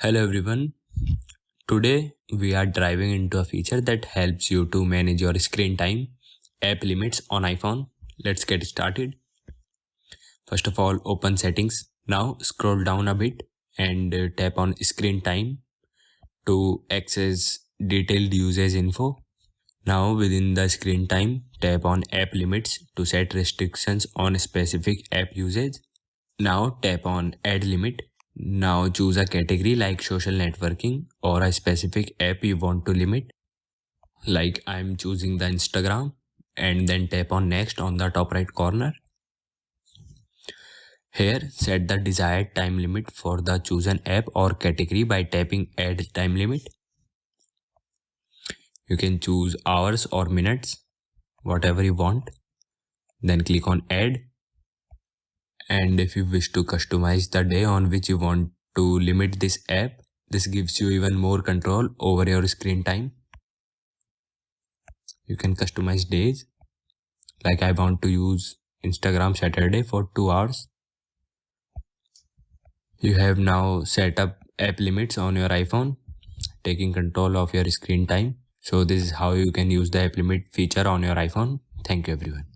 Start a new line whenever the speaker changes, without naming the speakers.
Hello everyone. Today we are diving into a feature that helps you to manage your screen time, app limits on iPhone. Let's get started. First of all, open settings. Now scroll down a bit and tap on screen time to access detailed usage info. Now within the screen time, tap on app limits to set restrictions on specific app usage. Now tap on add limit. Now choose a category like social networking or a specific app you want to limit. Like I'm choosing the Instagram, and then tap on next on the top right corner. Here set the desired time limit for the chosen app or category by tapping add time limit. You can choose hours or minutes, whatever you want. Then click on add. And if you wish to customize the day on which you want to limit this app, this gives you even more control over your screen time. You can customize days. Like I want to use Instagram Saturday for 2 hours. You have now set up app limits on your iPhone, taking control of your screen time. So this is how you can use the app limit feature on your iPhone. Thank you everyone.